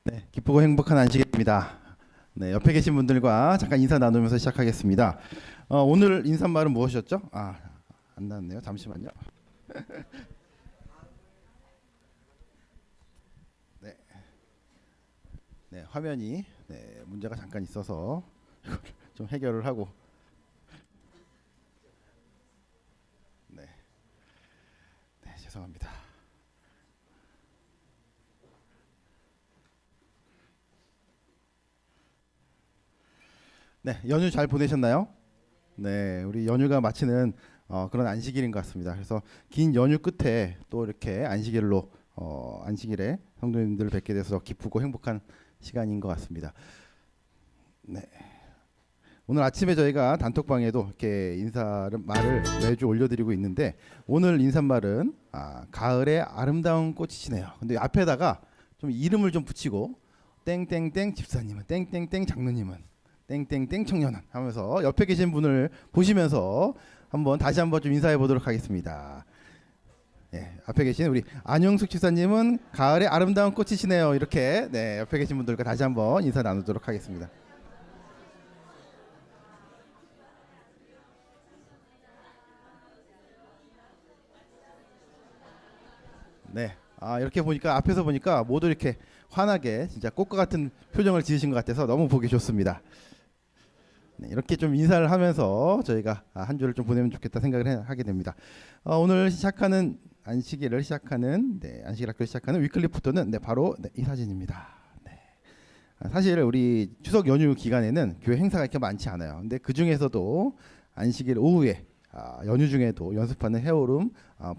네, 기쁘고 행복한 안식일입니다. 네, 옆에 계신 분들과 잠깐 인사 나누면서 시작하겠습니다. 오늘 인사말은 무엇이었죠? 안 나왔네요. 잠시만요. 네, 네, 화면이 문제가 잠깐 있어서 좀 해결을 하고, 네, 네, 죄송합니다. 네, 연휴 잘 보내셨나요? 네, 우리 연휴가 마치는 그런 안식일인 것 같습니다. 그래서 긴 연휴 끝에 또 이렇게 안식일로 안식일에 성도님들을 뵙게 돼서 기쁘고 행복한 시간인 것 같습니다. 네, 오늘 아침에 저희가 단톡방에도 이렇게 인사를 말을 매주 올려드리고 있는데 오늘 인사말은 가을의 아름다운 꽃이시네요. 근데 앞에다가 좀 이름을 좀 붙이고 땡땡땡 집사님은 땡땡땡 장로님은 땡땡땡 청년은 하면서 옆에 계신 분을 보시면서 다시 한번 좀 인사해 보도록 하겠습니다. 예, 앞에 계신 우리 안영숙 집사님은 가을의 아름다운 꽃이시네요. 이렇게 옆에 계신 분들과 다시 한번 인사 나누도록 하겠습니다. 네. 이렇게 보니까 앞에서 보니까 모두 이렇게 환하게 진짜 꽃과 같은 표정을 지으신 것 같아서 너무 보기 좋습니다. 네, 이렇게 좀 인사를 하면서 저희가 한 주를 좀 보내면 좋겠다 생각을 하게 됩니다. 오늘 시작하는 안식일을 시작하는 안식일 학교를 시작하는 위클리포터는 바로 이 사진입니다. 네. 사실 우리 추석 연휴 기간에는 교회 행사가 이렇게 많지 않아요. 근데 그 중에서도 안식일 오후에 연휴 중에도 연습하는 헤어룸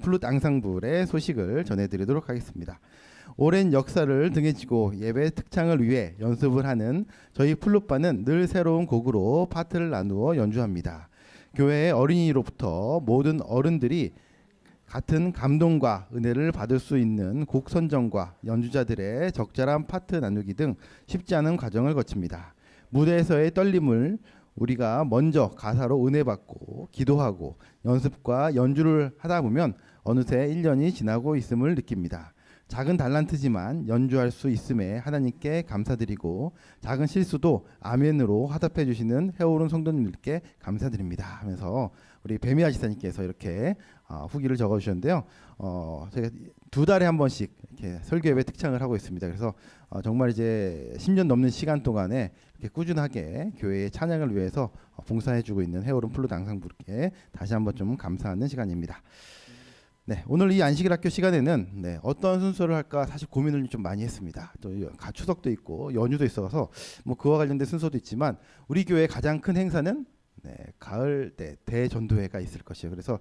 플룻 앙상블의 소식을 전해드리도록 하겠습니다. 오랜 역사를 등에 지고 예배 특창을 위해 연습을 하는 저희 플룻바는 늘 새로운 곡으로 파트를 나누어 연주합니다. 교회의 어린이로부터 모든 어른들이 같은 감동과 은혜를 받을 수 있는 곡 선정과 연주자들의 적절한 파트 나누기 등 쉽지 않은 과정을 거칩니다. 무대에서의 떨림을 우리가 먼저 가사로 은혜 받고 기도하고 연습과 연주를 하다 보면 어느새 1년이 지나고 있음을 느낍니다. 작은 달란트지만 연주할 수 있음에 하나님께 감사드리고 작은 실수도 아멘으로 화답해 주시는 해오른 성도님들께 감사드립니다 하면서 우리 배미아 지사님께서 이렇게 후기를 적어 주셨는데요. 저희가 2달에 한 번씩 이렇게 설교 예배 특창을 하고 있습니다. 그래서 정말 이제 10년 넘는 시간 동안에 이렇게 꾸준하게 교회의 찬양을 위해서 봉사해 주고 있는 해오른 플룻 앙상블께 다시 한번 좀 감사하는 시간입니다. 네, 오늘 이 안식일 학교 시간에는 어떤 순서를 할까 사실 고민을 좀 많이 했습니다. 또 추석도 있고 연휴도 있어서 뭐 그와 관련된 순서도 있지만 우리 교회의 가장 큰 행사는 가을 때 대전도회가 있을 것이에요. 그래서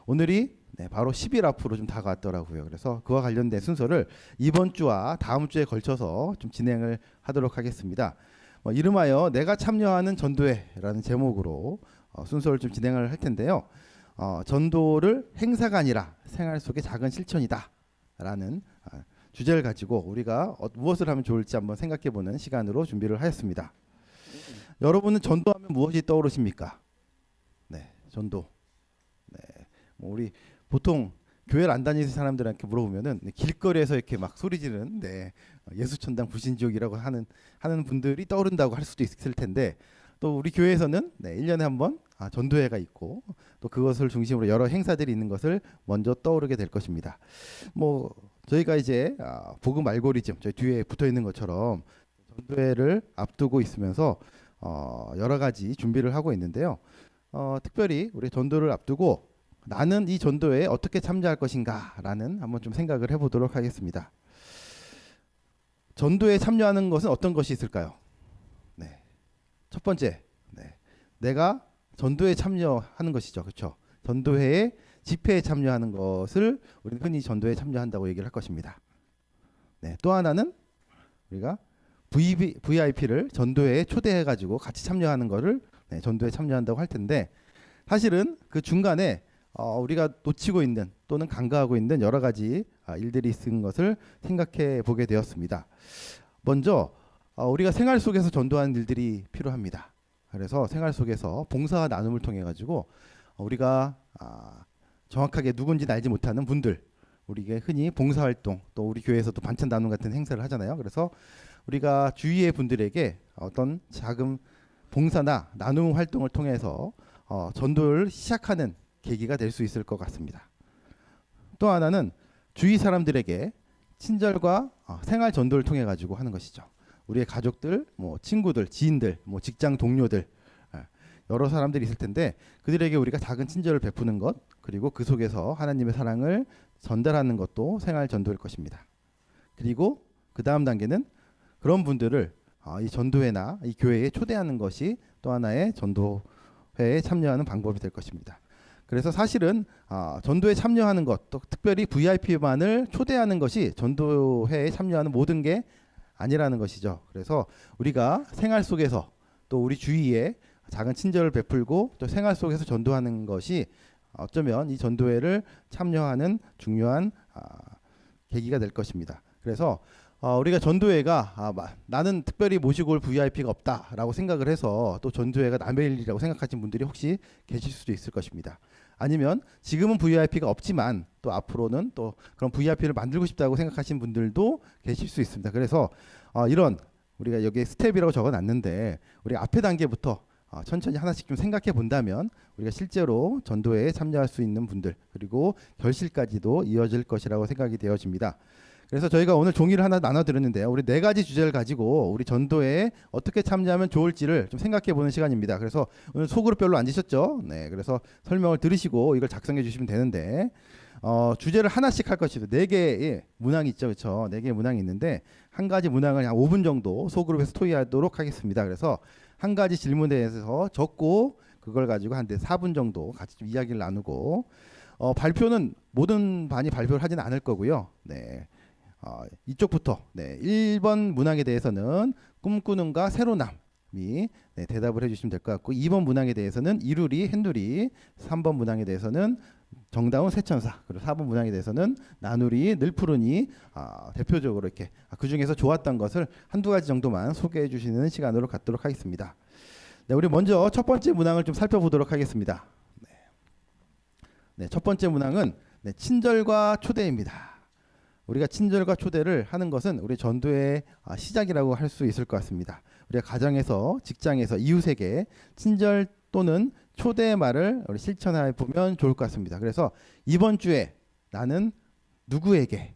오늘이 바로 10일 앞으로 좀 다가왔더라고요. 그래서 그와 관련된 순서를 이번 주와 다음 주에 걸쳐서 좀 진행을 하도록 하겠습니다. 이름하여 내가 참여하는 전도회라는 제목으로 순서를 좀 진행을 할 텐데요. 전도를 행사가 아니라 생활 속의 작은 실천이다 라는 주제를 가지고 우리가 무엇을 하면 좋을지 한번 생각해보는 시간으로 준비를 하였습니다. 여러분은 전도하면 무엇이 떠오르십니까? 네, 전도. 네, 우리 보통 교회를 안 다니는 사람들한테 물어보면은 길거리에서 이렇게 막 소리 지르는 예수천당 불신지옥이라고 하는 분들이 떠오른다고 할 수도 있을 텐데 또 우리 교회에서는 1년에 한 번 전도회가 있고 또 그것을 중심으로 여러 행사들이 있는 것을 먼저 떠오르게 될 것입니다. 뭐 저희가 이제 복음 알고리즘 저희 뒤에 붙어 있는 것처럼 전도회를 앞두고 있으면서 여러 가지 준비를 하고 있는데요. 특별히 우리 전도를 앞두고 나는 이 전도회에 어떻게 참여할 것인가 라는 한번 좀 생각을 해보도록 하겠습니다. 전도에 참여하는 것은 어떤 것이 있을까요? 첫 번째, 내가 전도에 참여하는 것이죠. 그렇죠? 전도회에 집회에 참여하는 것을 우리는 흔히 전도에 참여한다고 얘기를 할 것입니다. 또 하나는 우리가 VIP를 전도회에 초대해가지고 같이 참여하는 것을 전도에 참여한다고 할 텐데 사실은 그 중간에 우리가 놓치고 있는 또는 간과하고 있는 여러 가지 일들이 있는 것을 생각해 보게 되었습니다. 먼저 우리가 생활 속에서 전도하는 일들이 필요합니다. 그래서 생활 속에서 봉사와 나눔을 통해 가지고 우리가 정확하게 누군지 알지 못하는 분들, 우리가 흔히 봉사활동 또 우리 교회에서도 반찬 나눔 같은 행사를 하잖아요. 그래서 우리가 주위의 분들에게 어떤 작은 봉사나 나눔 활동을 통해서 전도를 시작하는 계기가 될 수 있을 것 같습니다. 또 하나는 주위 사람들에게 친절과 생활 전도를 통해 가지고 하는 것이죠. 우리의 가족들, 뭐 친구들, 지인들, 뭐 직장 동료들, 여러 사람들이 있을 텐데 그들에게 우리가 작은 친절을 베푸는 것, 그리고 그 속에서 하나님의 사랑을 전달하는 것도 생활 전도일 것입니다. 그리고 그 다음 단계는 그런 분들을 이 전도회나 이 교회에 초대하는 것이 또 하나의 전도회에 참여하는 방법이 될 것입니다. 그래서 사실은 전도에 참여하는 것, 또 특별히 VIP만을 초대하는 것이 전도회에 참여하는 모든 게 아니라는 것이죠. 그래서 우리가 생활 속에서 또 우리 주위에 작은 친절을 베풀고 또 생활 속에서 전도하는 것이 어쩌면 이 전도회를 참여하는 중요한 계기가 될 것입니다. 그래서 우리가 전도회가 나는 특별히 모시고 올 VIP가 없다라고 생각을 해서 또 전도회가 남의 일이라고 생각하시는 분들이 혹시 계실 수도 있을 것입니다. 아니면 지금은 VIP가 없지만 또 앞으로는 또 그런 VIP를 만들고 싶다고 생각하시는 분들도 계실 수 있습니다. 그래서 이런 우리가 여기에 스텝이라고 적어놨는데 우리 앞에 단계부터 천천히 하나씩 좀 생각해 본다면 우리가 실제로 전도회에 참여할 수 있는 분들, 그리고 결실까지도 이어질 것이라고 생각이 되어집니다. 그래서 저희가 오늘 종이를 하나 나눠드렸는데요. 우리 4가지 주제를 가지고 우리 전도회에 어떻게 참여하면 좋을지를 좀 생각해 보는 시간입니다. 그래서 오늘 소그룹별로 앉으셨죠? 네, 그래서 설명을 들으시고 이걸 작성해 주시면 되는데 주제를 하나씩 할 것이죠. 4개의 문항이 있죠, 그렇죠? 4개의 문항이 있는데 한 가지 문항을 한 5분 정도 소그룹에서 토의하도록 하겠습니다. 그래서 한 가지 질문에 대해서 적고 그걸 가지고 한 4분 정도 같이 좀 이야기를 나누고 발표는 모든 반이 발표를 하지는 않을 거고요. 네. 이쪽부터 1번 문항에 대해서는 꿈꾸는가 새로남이 대답을 해주시면 될 것 같고 2번 문항에 대해서는 이루리 헨두리, 3번 문항에 대해서는 정다운 새천사, 그리고 4번 문항에 대해서는 나누리 늘푸르니 대표적으로 이렇게 그 중에서 좋았던 것을 한두 가지 정도만 소개해 주시는 시간으로 갖도록 하겠습니다. 네, 우리 먼저 첫 번째 문항을 좀 살펴보도록 하겠습니다. 네, 첫 번째 문항은 친절과 초대입니다. 우리가 친절과 초대를 하는 것은 우리 전도의 시작이라고 할 수 있을 것 같습니다. 우리가 가정에서, 직장에서, 이웃에게 친절 또는 초대의 말을 우리 실천해 보면 좋을 것 같습니다. 그래서 이번 주에 나는 누구에게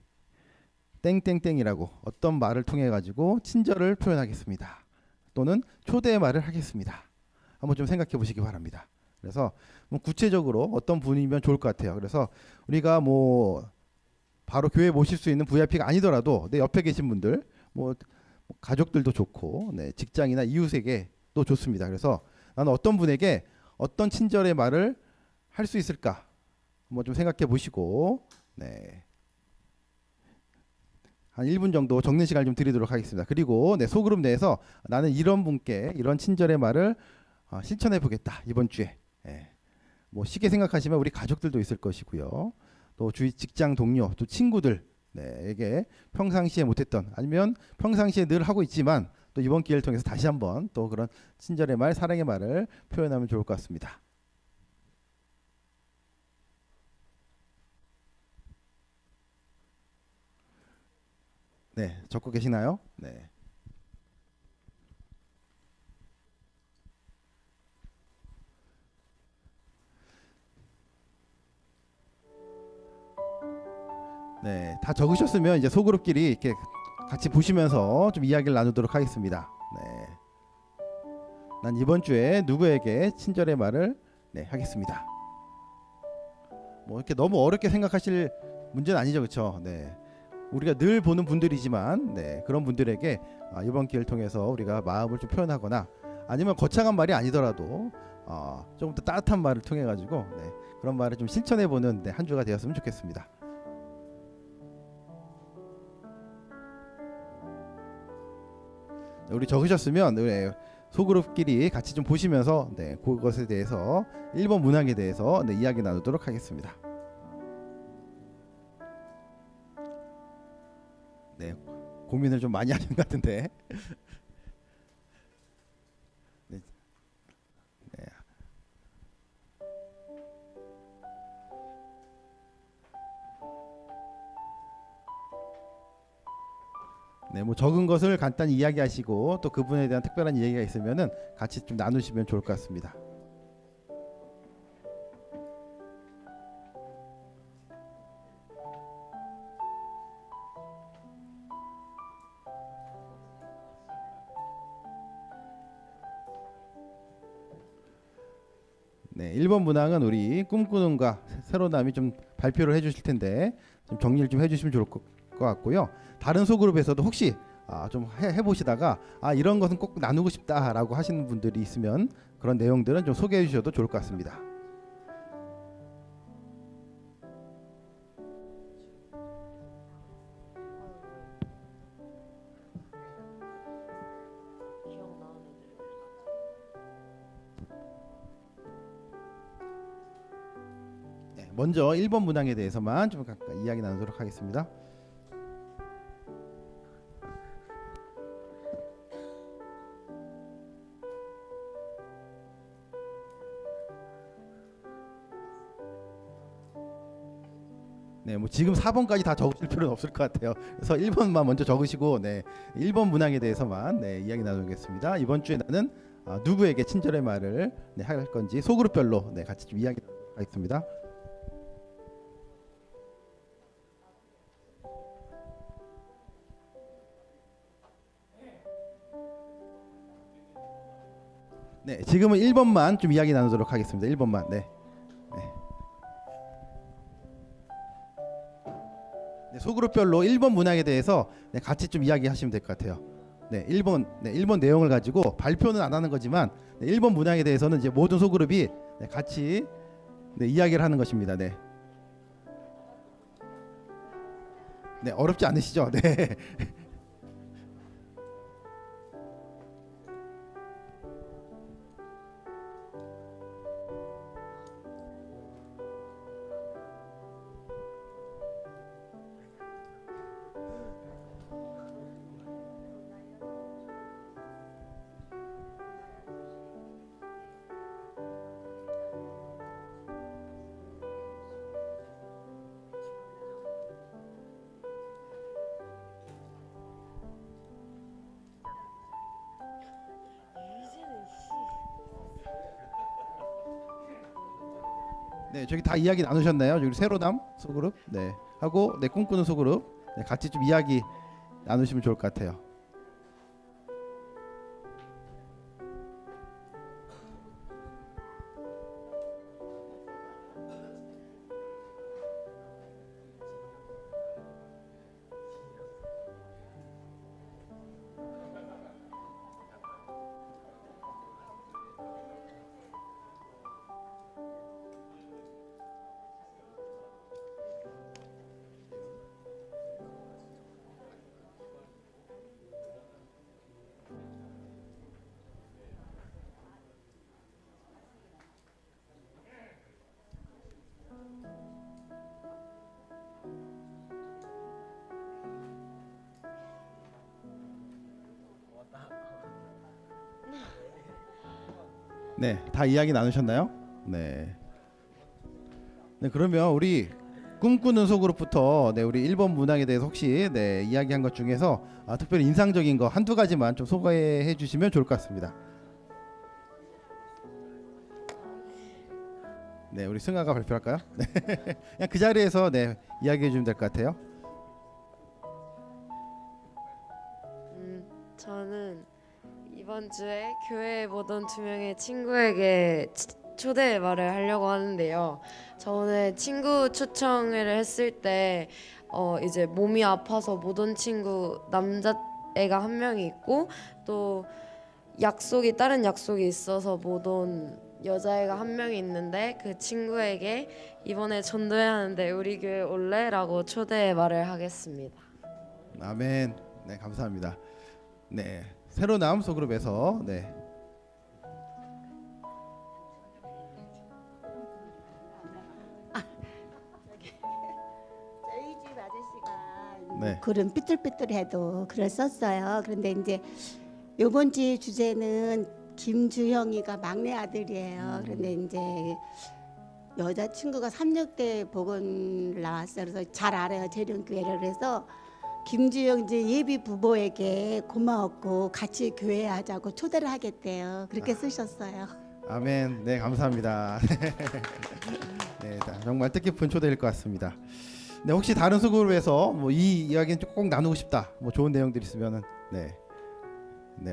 땡땡땡이라고 어떤 말을 통해 가지고 친절을 표현하겠습니다. 또는 초대의 말을 하겠습니다. 한번 좀 생각해 보시기 바랍니다. 그래서 구체적으로 어떤 분이면 좋을 것 같아요. 그래서 우리가 바로 교회에 모실 수 있는 VIP가 아니더라도 내 옆에 계신 분들, 가족들도 좋고, 직장이나 이웃에게 또 좋습니다. 그래서 나는 어떤 분에게 어떤 친절의 말을 할 수 있을까? 한번 좀 생각해 보시고, 한 1분 정도 적는 시간을 좀 드리도록 하겠습니다. 그리고 소그룹 내에서 나는 이런 분께 이런 친절의 말을 실천해 보겠다. 이번 주에. 쉽게 생각하시면 우리 가족들도 있을 것이고요. 또 주위 직장 동료, 또 친구들에게 평상시에 못했던, 아니면 평상시에 늘 하고 있지만 또 이번 기회를 통해서 다시 한번 또 그런 친절의 말, 사랑의 말을 표현하면 좋을 것 같습니다. 네, 적고 계시나요? 네. 네, 다 적으셨으면 이제 소그룹끼리 이렇게 같이 보시면서 좀 이야기를 나누도록 하겠습니다. 네. 난 이번 주에 누구에게 친절의 말을 하겠습니다. 이렇게 너무 어렵게 생각하실 문제는 아니죠, 그렇죠? 네. 우리가 늘 보는 분들이지만 그런 분들에게 이번 기회를 통해서 우리가 마음을 좀 표현하거나 아니면 거창한 말이 아니더라도 조금 더 따뜻한 말을 통해 가지고 그런 말을 좀 실천해 보는 한 주가 되었으면 좋겠습니다. 우리 적으셨으면 소그룹끼리 같이 좀 보시면서 그것에 대해서 1번 문항에 대해서 이야기 나누도록 하겠습니다. 네, 고민을 좀 많이 하는 것 같은데. 네. 네. 네, 뭐 적은 것을 간단히 이야기하시고 또 그분에 대한 특별한 얘기가 있으면은 같이 좀 나누시면 좋을 것 같습니다. 네, 1번 문항은 우리 꿈꾸는가 새로남이 좀 발표를 해주실 텐데 좀 정리를 좀 해주시면 좋을 것 같고요. 다른 소그룹에서도 혹시 좀 해보시다가 이런 것은 꼭 나누고 싶다라고 하시는 분들이 있으면 그런 내용들은 좀 소개해 주셔도 좋을 것 같습니다. 네, 먼저 1번 문항에 대해서만 좀 이야기 나누도록 하겠습니다. 네, 뭐 지금 4번까지 다 적으실 필요는 없을 것 같아요. 그래서 1번만 먼저 적으시고, 네, 1번 문항에 대해서만 이야기 나누겠습니다. 이번 주에 나는 누구에게 친절의 말을 할 건지 소그룹별로 같이 좀 이야기 하겠습니다. 네, 지금은 1번만 좀 이야기 나누도록 하겠습니다. 1번만. 네. 소그룹별로 1번 문항에 대해서 같이 좀 이야기하시면 될 것 같아요. 네, 1번 내용을 가지고 발표는 안 하는 거지만 1번 문항에 대해서는 이제 모든 소그룹이 같이 이야기를 하는 것입니다. 네. 네, 어렵지 않으시죠? 네. 네, 저기 다 이야기 나누셨나요? 저기 새로남 소그룹, 하고 꿈꾸는 소그룹, 같이 좀 이야기 나누시면 좋을 것 같아요. 네, 다 이야기 나누셨나요? 네. 네, 그러면 우리 꿈꾸는 소그룹부터 우리 1번 문항에 대해서 혹시 이야기한 것 중에서 특별히 인상적인 거 한두 가지만 좀 소개해 주시면 좋을 것 같습니다. 네, 우리 승아가 발표할까요? 네. 그냥 그 자리에서 이야기해 주면 될 것 같아요. 저는 이번 주에 교회에 보던 2명의 친구에게 초대 말을 하려고 하는데요. 저 오늘 친구 초청회를 했을 때 이제 몸이 아파서 못 온 친구 남자애가 한 명이 있고 또 다른 약속이 있어서 못 온 여자애가 한 명이 있는데 그 친구에게 이번에 전도해야 하는데 우리 교회 올래? 라고 초대 말을 하겠습니다. 아멘. 네, 감사합니다. 네, 새로남 소그룹에서 저희 집 아저씨가 글은 삐뚤삐뚤해도 글을 썼어요. 그런데 이제 이번 주 주제는 김주형이가 막내 아들이에요. 그런데 이제 여자친구가 삼육대 복원 나왔어요. 그래서 잘 알아요. 재령교회를. 그래서 김주영 이제 예비 부모에게 고마웠고 같이 교회하자고 초대를 하겠대요. 그렇게 쓰셨어요. 아멘. 네, 감사합니다. 네, 정말 뜻깊은 초대일 것 같습니다. 네, 혹시 다른 소그룹에서 뭐 이 이야기는 꼭 나누고 싶다, 뭐 좋은 내용들이 있으면은 네,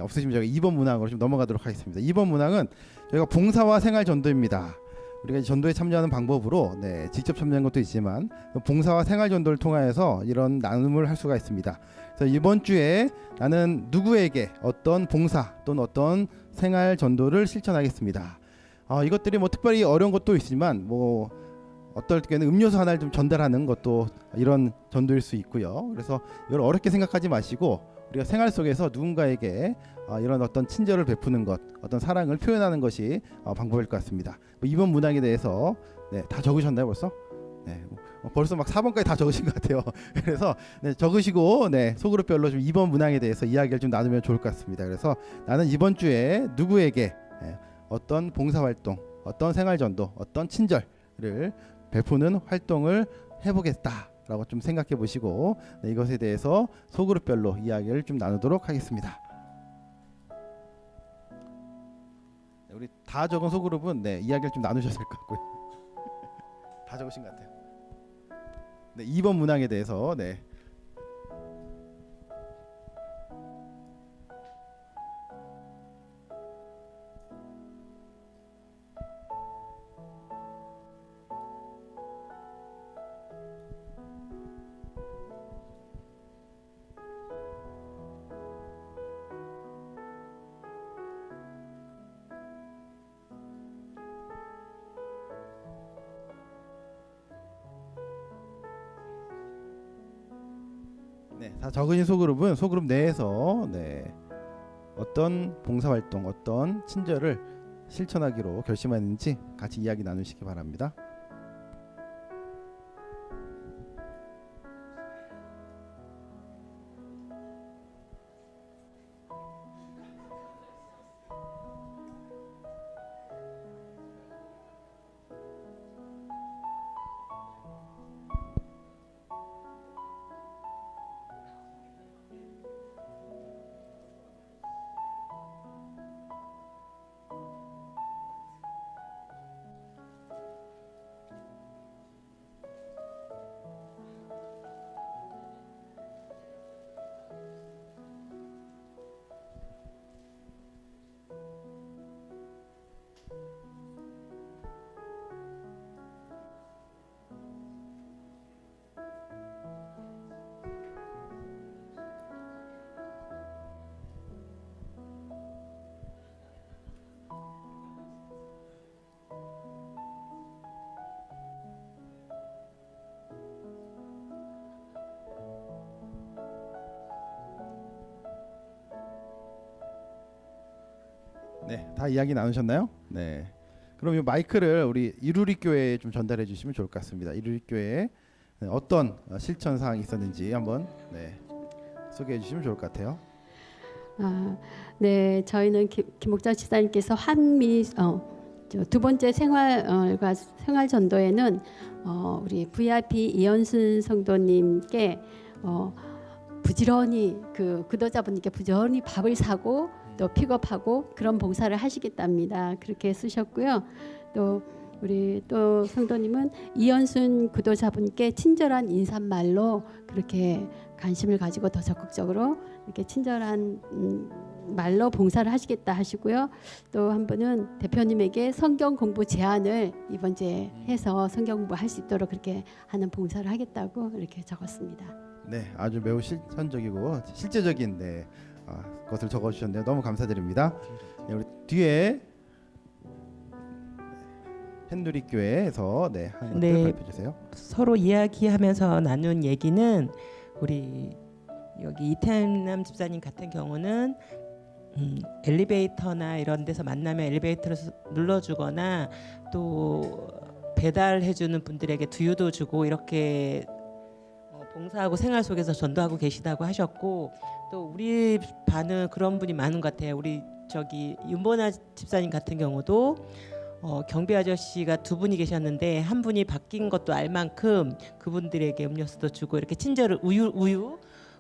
없으시면 저희가 2번 문항으로 좀 넘어가도록 하겠습니다. 2번 문항은 저희가 봉사와 생활 전도입니다. 우리가 전도에 참여하는 방법으로 직접 참여하는 것도 있지만 봉사와 생활 전도를 통하여서 이런 나눔을 할 수가 있습니다. 그래서 이번 주에 나는 누구에게 어떤 봉사 또는 어떤 생활 전도를 실천하겠습니다. 이것들이 뭐 특별히 어려운 것도 있지만 뭐 어떨 때는 음료수 하나를 좀 전달하는 것도 이런 전도일 수 있고요. 그래서 이걸 어렵게 생각하지 마시고 우리가 생활 속에서 누군가에게 이런 어떤 친절을 베푸는 것, 어떤 사랑을 표현하는 것이 방법일 것 같습니다. 이번 문항에 대해서 다 적으셨나요 벌써? 벌써 막 4번까지 다 적으신 것 같아요. 그래서 적으시고 소그룹별로 좀 2번 문항에 대해서 이야기를 좀 나누면 좋을 것 같습니다. 그래서 나는 이번 주에 누구에게 어떤 봉사활동, 어떤 생활전도, 어떤 친절을 베푸는 활동을 해보겠다라고 좀 생각해 보시고 이것에 대해서 소그룹별로 이야기를 좀 나누도록 하겠습니다. 우리 다 적은 소그룹은 이야기를 좀 나누셨을 것 같고요. 다 적으신 것 같아요. 2번 문항에 대해서 다 적으신 소그룹은 소그룹 내에서 어떤 봉사활동, 어떤 친절을 실천하기로 결심했는지 같이 이야기 나누시기 바랍니다. 다 이야기 나누셨나요? 그럼 이 마이크를 우리 이루리 교회에 좀 전달해 주시면 좋을 것 같습니다. 이루리 교회에 어떤 실천 사항이 있었는지 한번 소개해 주시면 좋을 것 같아요. 저희는 김목자 집사님께서 한미 두 번째 생활과 생활 전도에는 우리 VIP 이현순 성도님께 부지런히 그 구도자분께 부지런히 밥을 사고 또 픽업하고 그런 봉사를 하시겠답니다. 그렇게 쓰셨고요. 또 우리 또 성도님은 이현순 구도자분께 친절한 인사말로 그렇게 관심을 가지고 더 적극적으로 이렇게 친절한 말로 봉사를 하시겠다 하시고요. 또 한 분은 대표님에게 성경 공부 제안을 이번 주에 해서 성경 공부할 수 있도록 그렇게 하는 봉사를 하겠다고 이렇게 적었습니다. 아주 매우 실천적이고 실제적인 것을 적어주셨는데요. 너무 감사드립니다. 우리 뒤에 햇누리교회에서 한 것들 발표해 주세요. 서로 이야기하면서 나눈 얘기는 우리 여기 이태남 집사님 같은 경우는 엘리베이터나 이런 데서 만나면 엘리베이터를 눌러주거나 또 배달해주는 분들에게 두유도 주고 이렇게 봉사하고 생활 속에서 전도하고 계시다고 하셨고, 또 우리 반은 그런 분이 많은 것 같아요. 우리 저기 윤보나 집사님 같은 경우도 경비 아저씨가 두 분이 계셨는데 한 분이 바뀐 것도 알 만큼 그분들에게 음료수도 주고 이렇게 친절을 우유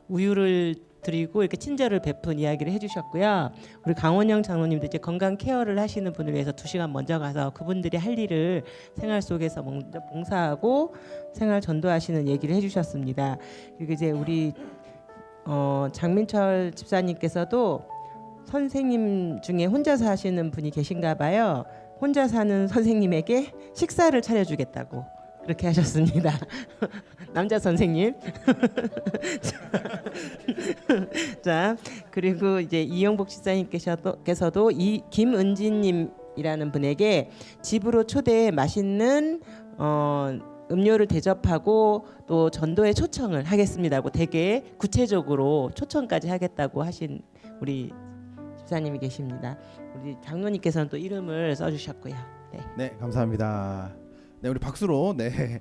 우유를 드리고 이렇게 친절을 베푼 이야기를 해주셨고요. 우리 강원영 장로님도 이제 건강 케어를 하시는 분을 위해서 2시간 먼저 가서 그분들이 할 일을 생활 속에서 먼저 봉사하고 생활 전도하시는 얘기를 해주셨습니다. 그리고 이제 우리 장민철 집사님께서도 선생님 중에 혼자 사시는 분이 계신가 봐요. 혼자 사는 선생님에게 식사를 차려주겠다고 그렇게 하셨습니다. 남자 선생님. 자, 그리고 이제 이영복 집사님께서도 이 김은지님이라는 분에게 집으로 초대해 맛있는 음료를 대접하고 또 전도에 초청을 하겠습니다고 되게 구체적으로 초청까지 하겠다고 하신 우리 집사님이 계십니다. 우리 장로님께서는 또 이름을 써주셨고요. 네, 네, 감사합니다. 네, 우리 박수로 네.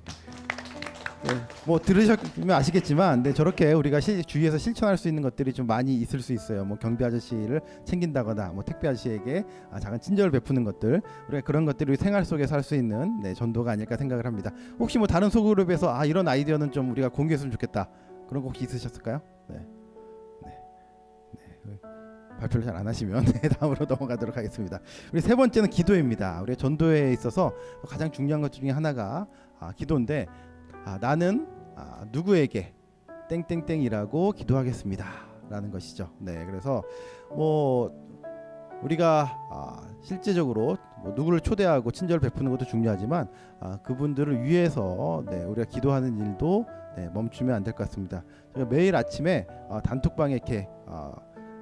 뭐 들으셨으면 아시겠지만 네, 저렇게 우리가 주위에서 실천할 수 있는 것들이 좀 많이 있을 수 있어요. 뭐 경비 아저씨를 챙긴다거나 뭐 택배 아저씨에게 작은 친절을 베푸는 것들, 우리가 그런 것들이 생활 속에서 할 수 있는 네, 전도가 아닐까 생각을 합니다. 혹시 뭐 다른 소그룹에서 이런 아이디어는 좀 우리가 공개했으면 좋겠다 그런 거 혹시 있으셨을까요? 네. 발표를 잘 안 하시면 네, 다음으로 넘어가도록 하겠습니다. 우리 세 번째는 기도입니다. 우리 전도에 있어서 가장 중요한 것 중에 하나가 기도인데 나는 누구에게 땡땡땡이라고 기도하겠습니다 라는 것이죠. 네, 그래서 뭐 우리가 실제적으로 뭐 누구를 초대하고 친절을 베푸는 것도 중요하지만 그분들을 위해서 네, 우리가 기도하는 일도 네, 멈추면 안 될 것 같습니다. 제가 매일 아침에 단톡방에 이렇게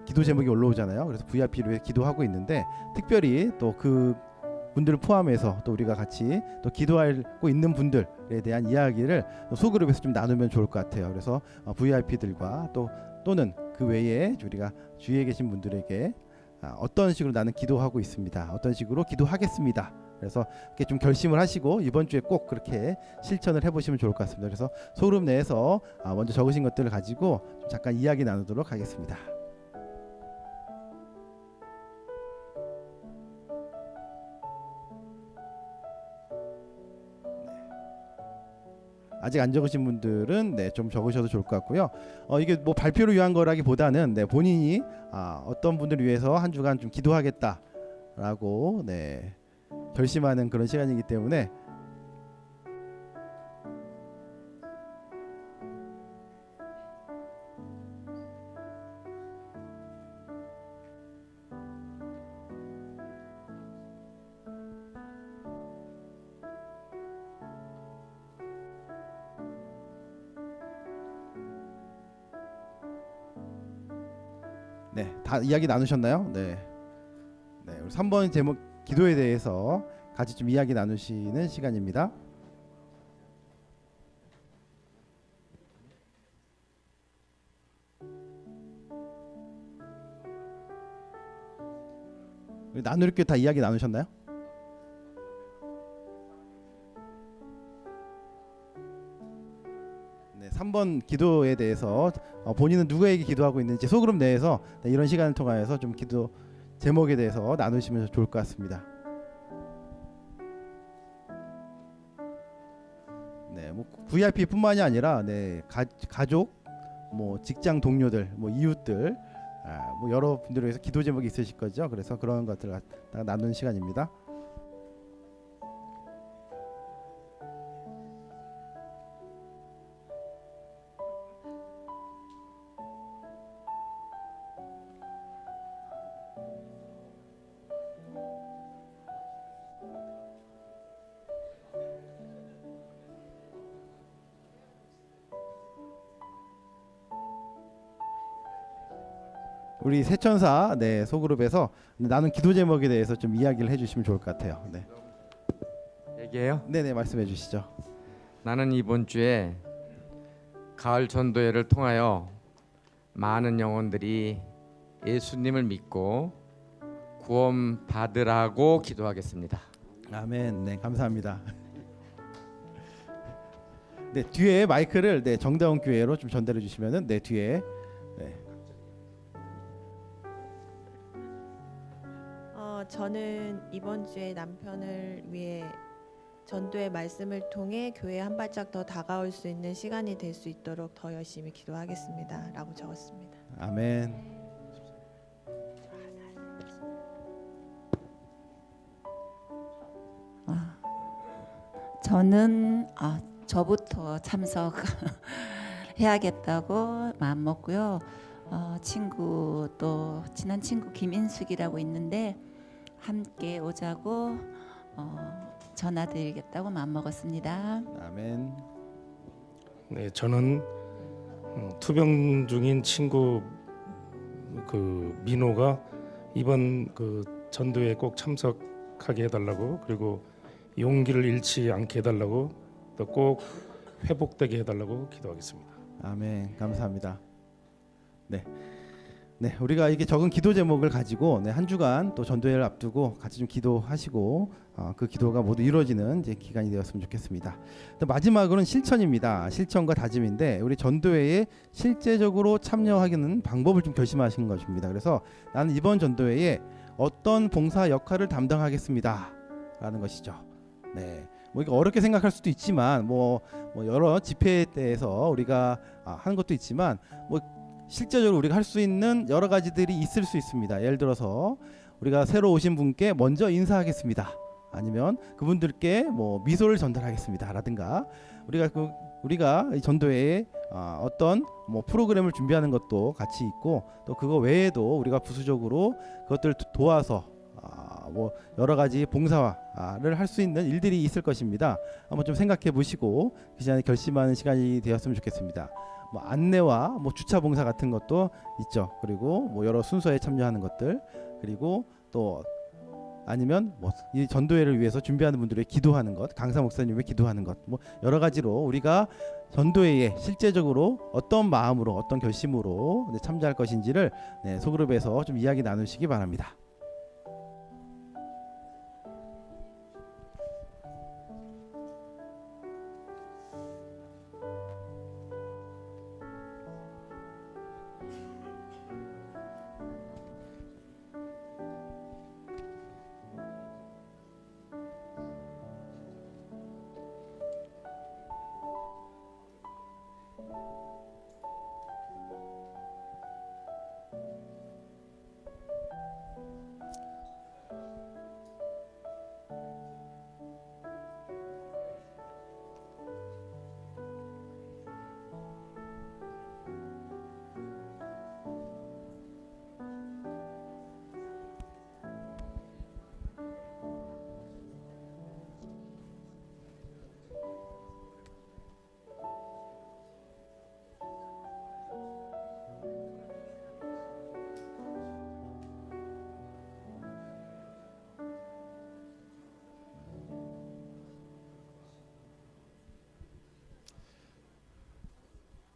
기도 제목이 올라오잖아요. 그래서 VIP를 위해 기도하고 있는데 특별히 또 그 분들을 포함해서 또 우리가 같이 또 기도하고 있는 분들에 대한 이야기를 소그룹에서 좀 나누면 좋을 것 같아요. 그래서 VIP들과 또는 그 외에 우리가 주위에 계신 분들에게 어떤 식으로 나는 기도하고 있습니다. 어떤 식으로 기도하겠습니다. 그래서 이렇게 좀 결심을 하시고 이번 주에 꼭 그렇게 실천을 해보시면 좋을 것 같습니다. 그래서 소그룹 내에서 먼저 적으신 것들을 가지고 좀 잠깐 이야기 나누도록 하겠습니다. 아직 안 적으신 분들은 네, 좀 적으셔도 좋을 것 같고요. 이게 뭐 발표를 위한 거라기보다는 네, 본인이 어떤 분들을 위해서 한 주간 좀 기도하겠다라고 네, 결심하는 그런 시간이기 때문에 네, 다 이야기 나누셨나요? 네. 네, 우리 3번 제목 기도에 대해서 같이 좀 이야기 나누시는 시간입니다. 우리 나눌 게 다 이야기 나누셨나요? 네, 3번 기도에 대해서 본인은 누구에게 기도하고 있는지 소그룹 내에서 네, 이런 시간을 통하여서 좀 기도 제목에 대해서 나누시면 좋을 것 같습니다. 네, 뭐 VIP뿐만이 아니라 네, 가족, 뭐 직장 동료들, 뭐 이웃들, 뭐 여러분들을 위해서 기도 제목이 있으실 거죠. 그래서 그런 것들을 나누는 시간입니다. 우리 세천사 네, 소그룹에서 나눈 기도 제목에 대해서 좀 이야기를 해주시면 좋을 것 같아요. 네. 얘기해요? 네네 말씀해 주시죠. 나는 이번 주에 가을 전도회를 통하여 많은 영혼들이 예수님을 믿고 구원 받으라고 기도하겠습니다. 아멘. 네 감사합니다. 네 뒤에 마이크를 네 정다운 교회로 좀 전달해 주시면은 네 뒤에 네. 저는 이번 주에 남편을 위해 전도의 말씀을 통해 교회에 한 발짝 더 다가올 수 있는 시간이 될 수 있도록 더 열심히 기도하겠습니다. 라고 적었습니다. 아멘. 저는 저부터 참석해야겠다고 마음 먹고요. 친구 또 친한 친구 김인숙이라고 있는데 함께 오자고 전화드리겠다고 마음 먹었습니다. 아멘. 네, 저는 투병 중인 친구 그 민호가 이번 그 전도에 꼭 참석하게 해달라고, 그리고 용기를 잃지 않게 해달라고, 또 꼭 회복되게 해달라고 기도하겠습니다. 아멘. 감사합니다. 네. 네, 우리가 이게 적은 기도 제목을 가지고 한 주간 또 전도회를 앞두고 같이 좀 기도하시고 그 기도가 모두 이루어지는 이제 기간이 되었으면 좋겠습니다. 또 마지막으로는 실천입니다. 실천과 다짐인데 우리 전도회에 실제적으로 참여하기는 방법을 좀 결심하신 것입니다. 그래서 나는 이번 전도회에 어떤 봉사 역할을 담당하겠습니다라는 것이죠. 네. 뭐 이거 어렵게 생각할 수도 있지만 뭐 여러 집회 때에서 우리가 하는 것도 있지만 뭐 실제적으로 우리가 할 수 있는 여러 가지들이 있을 수 있습니다. 예를 들어서 우리가 새로 오신 분께 먼저 인사하겠습니다. 아니면 그분들께 뭐 미소를 전달하겠습니다. 라든가 우리가 이 전도회에 어떤 뭐 프로그램을 준비하는 것도 같이 있고, 또 그거 외에도 우리가 부수적으로 그것들을 도와서 뭐 여러 가지 봉사를 할 수 있는 일들이 있을 것입니다. 한번 좀 생각해 보시고 그 시간에 결심하는 시간이 되었으면 좋겠습니다. 뭐 안내와 뭐 주차 봉사 같은 것도 있죠. 그리고 뭐 여러 순서에 참여하는 것들, 그리고 또 아니면 뭐 이 전도회를 위해서 준비하는 분들의 기도하는 것, 강사 목사님의 기도하는 것, 뭐 여러 가지로 우리가 전도회에 실제적으로 어떤 마음으로 어떤 결심으로 참여할 것인지를 소그룹에서 좀 이야기 나누시기 바랍니다.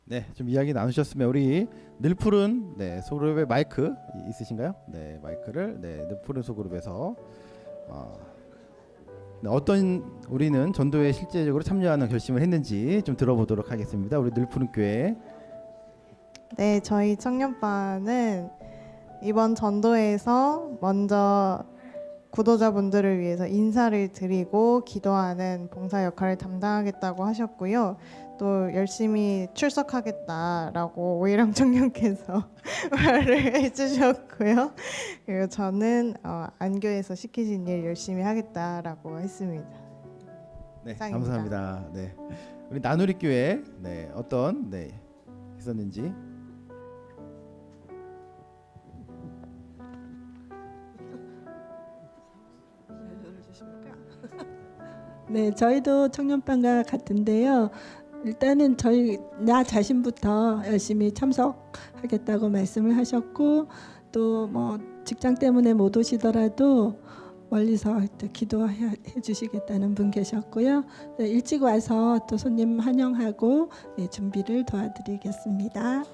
네, 좀 이야기 나누셨으면 우리 늘푸른 소그룹의 마이크 있으신가요? 네, 마이크를 늘푸른 소그룹에서 어떤 우리는 전도에 실제적으로 참여하는 결심을 했는지 좀 들어보도록 하겠습니다. 우리 늘푸른 교회. 네, 저희 청년반은 이번 전도회에서 먼저 구도자분들을 위해서 인사를 드리고 기도하는 봉사 역할을 담당하겠다고 하셨고요. 또 열심히 출석하겠다라고 오일영 청년께서 말을 해주셨고요. 그리고 저는 안교에서 시키신 일 열심히 하겠다라고 했습니다. 네, 이상입니다. 감사합니다. 네, 우리 나누리 교회 어떤 있었는지. 네, 저희도 청년반과 같은데요. 일단은 나 자신부터 열심히 참석하겠다고 말씀을 하셨고, 또 뭐 직장 때문에 못 오시더라도 멀리서 또 기도해 주시겠다는 분 계셨고요. 네, 일찍 와서 또 손님 환영하고 준비를 도와드리겠습니다.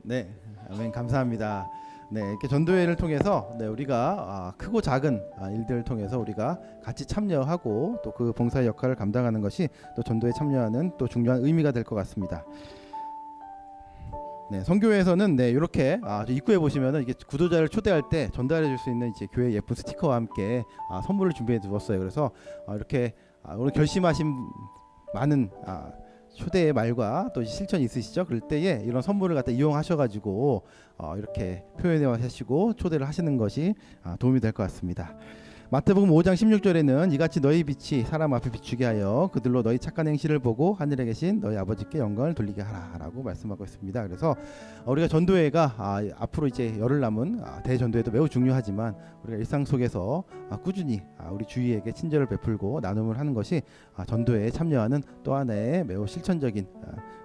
네, 아멘. 감사합니다. 네, 이렇게 전도회를 통해서 우리가 크고 작은 일들을 통해서 우리가 같이 참여하고 또 그 봉사의 역할을 감당하는 것이 또 전도에 참여하는 또 중요한 의미가 될 것 같습니다. 네, 선교회에서는 이렇게 입구에 보시면은 이게 구도자를 초대할 때 전달해 줄 수 있는 이제 교회 예쁜 스티커와 함께 선물을 준비해 두었어요. 그래서 이렇게 오늘 결심하신 많은 초대의 말과 또 실천이 있으시죠? 그럴 때에 이런 선물을 갖다 이용하셔가지고 이렇게 표현해 하시고 초대를 하시는 것이 도움이 될 것 같습니다. 마태복음 5장 16절에는 이같이 너희 빛이 사람 앞에 비추게 하여 그들로 너희 착한 행실을 보고 하늘에 계신 너희 아버지께 영광을 돌리게 하라라고 말씀하고 있습니다. 그래서 우리가 전도회가 앞으로 이제 열흘 남은 대전도회도 매우 중요하지만 우리가 일상 속에서 꾸준히 우리 주위에게 친절을 베풀고 나눔을 하는 것이 전도회에 참여하는 또 하나의 매우 실천적인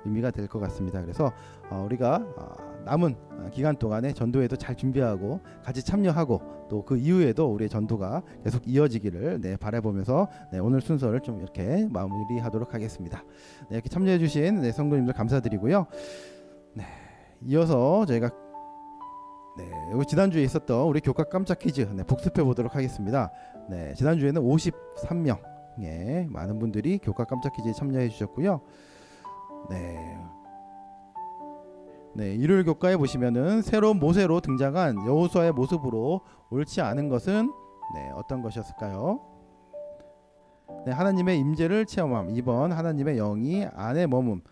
의미가 될 것 같습니다. 그래서 우리가 남은 기간 동안에 전도회도 잘 준비하고 같이 참여하고 또 그 이후에도 우리의 전도가 계속 이어지기를 바라보면서 오늘 순서를 좀 이렇게 마무리하도록 하겠습니다. 이렇게 참여해주신 성도님들 감사드리고요. 이어서 저희가 지난주에 있었던 우리 교과 깜짝 퀴즈 복습해 보도록 하겠습니다. 지난주에는 53명의 많은 분들이 교과 깜짝 퀴즈에 참여해 주셨고요. 일요일 교과에 보시면은 새로운 모세로 등장한 여호수아의 모습으로 옳지 않은 것은 어떤 것이었을까요? 하나님의 임재를 체험함. 2번 하나님의 영이 안에 머문.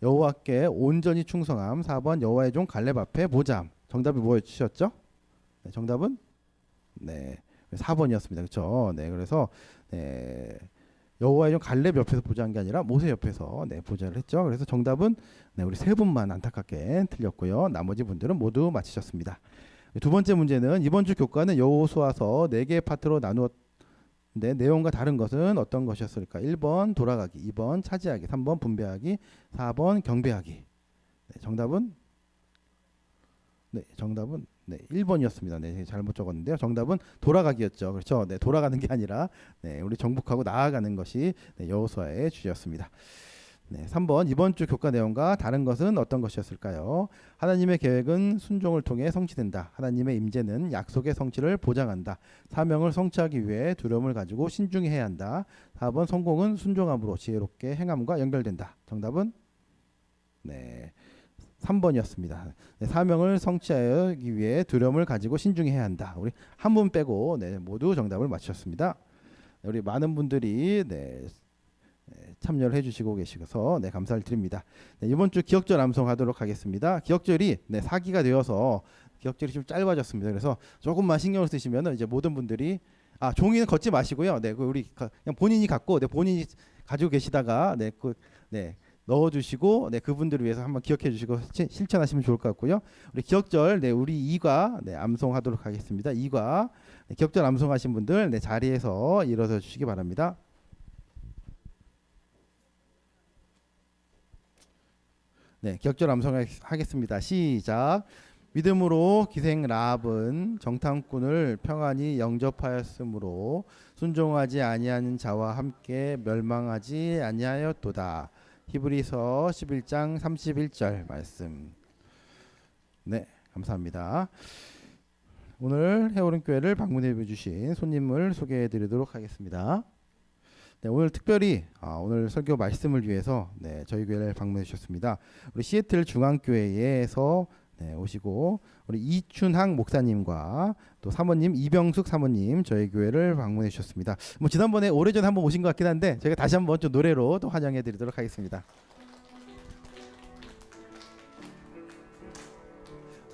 여호와께 온전히 충성함. 4번 여호와의 종 갈렙 앞에 보잠. 정답이 뭐였죠? 정답은 4번이었습니다. 그렇죠? 그래서 여호와의 종 갈렙 옆에서 보자한 게 아니라 모세 옆에서 보자를 했죠. 그래서 정답은 우리 세 분만 안타깝게 틀렸고요. 나머지 분들은 모두 맞히셨습니다. 두 번째 문제는 이번 주 교과는 여호수아서 4개의 파트로 나누었는데 내용과 다른 것은 어떤 것이었을까? 1번 돌아가기, 2번 차지하기, 3번 분배하기, 4번 경배하기. 정답은 1번이었습니다. 잘못 적었는데요. 정답은 돌아가기였죠. 그렇죠? 돌아가는 게 아니라 우리 정복하고 나아가는 것이 여호수아의 주제였습니다. 3번 이번 주 교과 내용과 다른 것은 어떤 것이었을까요? 하나님의 계획은 순종을 통해 성취된다. 하나님의 임재는 약속의 성취를 보장한다. 사명을 성취하기 위해 두려움을 가지고 신중히 해야 한다. 4번 성공은 순종함으로 지혜롭게 행함과 연결된다. 정답은 3번이었습니다. 사명을 성취하기 위해 두려움을 가지고 신중히 해야 한다. 우리 한 분 빼고 모두 정답을 맞추셨습니다. 우리 많은 분들이 참여를 해주시고 계셔서 감사를 드립니다. 이번 주 기억절 암송하도록 하겠습니다. 기억절이 4기가 되어서 기억절이 좀 짧아졌습니다. 그래서 조금만 신경을 쓰시면 이제 모든 분들이 종이는 걷지 마시고요. 우리 그냥 본인이 갖고 본인이 가지고 계시다가 넣어주시고 그분들을 위해서 한번 기억해 주시고 실천하시면 좋을 것 같고요. 우리 기억절 우리 2과 암송하도록 하겠습니다. 2과 기억절 암송하신 분들 자리에서 일어서 주시기 바랍니다. 기억절 암송하겠습니다. 시작. 믿음으로 기생 라합은 정탐꾼을 평안히 영접하였으므로 순종하지 아니하는 자와 함께 멸망하지 아니하였도다. 히브리서 11장 31절 말씀. 감사합니다. 오늘 해오른교회를 방문해 주신 손님을 소개해 드리도록 하겠습니다. 오늘 특별히 오늘 설교 말씀을 위해서 저희 교회를 방문해 주셨습니다. 우리 시애틀 중앙교회에서 오시고 우리 이춘항 목사님과 또 사모님 이병숙 사모님 저희 교회를 방문해 주셨습니다. 지난번에 오래전에 한번 오신 것 같긴 한데 저희가 다시 한번 좀 노래로 또 환영해 드리도록 하겠습니다.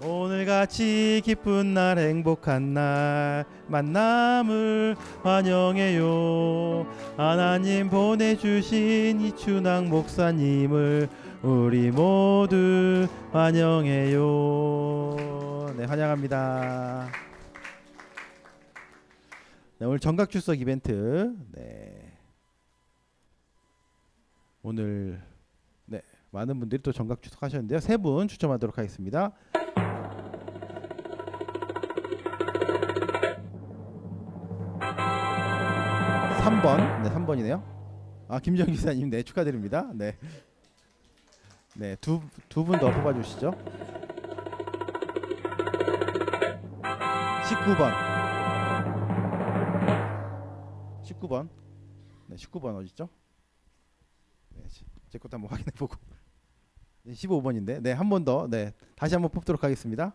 오늘같이 기쁜 날 행복한 날 만남을 환영해요. 하나님 보내주신 이춘항 목사님을 우리 모두 환영해요. 환영합니다. 오늘 정각 출석 이벤트 오늘 많은 분들이 또 정각 출석하셨는데요. 3분 추첨하도록 하겠습니다. 3번, 3번이네요. 김정 기사님, 축하드립니다. 두 분 더 뽑아주시죠. 19번. 19번 어딨죠? 제 것도 한번 확인해보고. 15번인데, 한 번 더, 다시 한번 뽑도록 하겠습니다.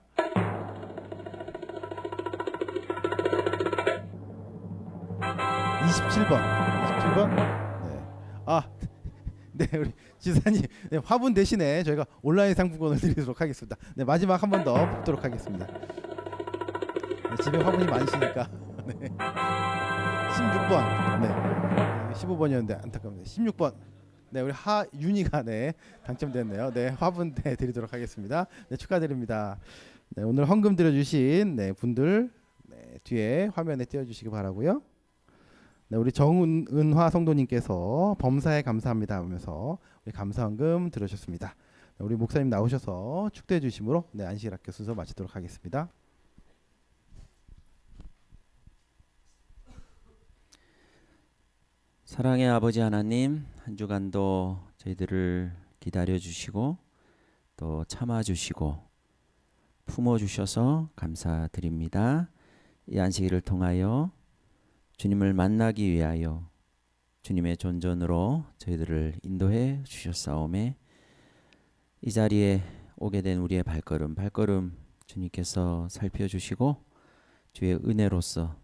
27번. 네, 우리 지사님, 네, 화분 대신에 저희가 온라인 상품권을 드리도록 하겠습니다. 네, 마지막 한 번 더 뽑도록 하겠습니다. 네, 집에 화분이 많으시니까. 네. 16번. 네. 15번이었는데 안타깝네요. 16번. 네, 우리 하윤이가 네, 당첨됐네요. 네, 화분 네, 드리도록 하겠습니다. 네, 축하드립니다. 네, 오늘 헌금 드려주신 네, 분들 네, 뒤에 화면에 띄워주시기 바라고요. 네, 우리 정은화 성도님께서 범사에 감사합니다 하면서 우리 감사헌금 들으셨습니다. 네, 우리 목사님 나오셔서 축도해 주심으로 네, 안식일학교 순서 마치도록 하겠습니다. 사랑의 아버지 하나님, 한 주간도 저희들을 기다려 주시고 또 참아 주시고 품어 주셔서 감사드립니다. 이 안식일을 통하여 주님을 만나기 위하여 주님의 존전으로 저희들을 인도해 주셨사오매 이 자리에 오게 된 우리의 발걸음 주님께서 살펴주시고 주의 은혜로서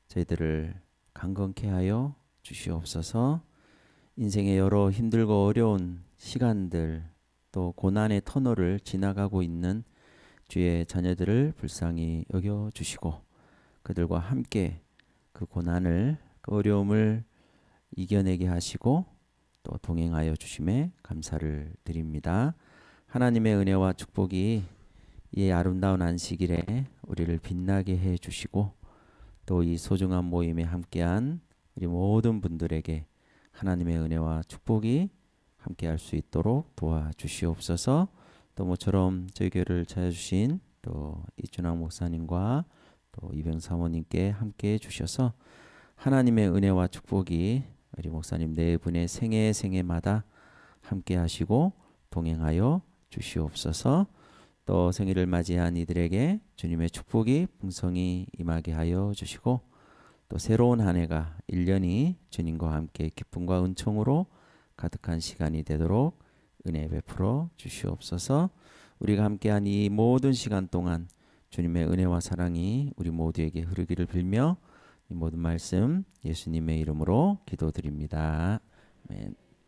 저희들을 강건케 하여 주시옵소서. 인생의 여러 힘들고 어려운 시간들 또 고난의 터널을 지나가고 있는 주의 자녀들을 불쌍히 여겨주시고 그들과 함께 그 고난을 그 어려움을 이겨내게 하시고 또 동행하여 주심에 감사를 드립니다. 하나님의 은혜와 축복이 이 아름다운 안식일에 우리를 빛나게 해 주시고 또 이 소중한 모임에 함께한 우리 모든 분들에게 하나님의 은혜와 축복이 함께할 수 있도록 도와주시옵소서. 또 모처럼 저희 교회를 찾아주신 또 이준학 목사님과 또 이병 사모님께 함께해 주셔서 하나님의 은혜와 축복이 우리 목사님 네 분의 생애마다 함께 하시고 동행하여 주시옵소서. 또 생일을 맞이한 이들에게 주님의 축복이 풍성히 임하게 하여 주시고 또 새로운 한 해가 1년이 주님과 함께 기쁨과 은총으로 가득한 시간이 되도록 은혜 베풀어 주시옵소서. 우리가 함께한 이 모든 시간 동안 주님의 은혜와 사랑이 우리 모두에게 흐르기를 빌며 이 모든 말씀 예수님의 이름으로 기도드립니다. 아멘.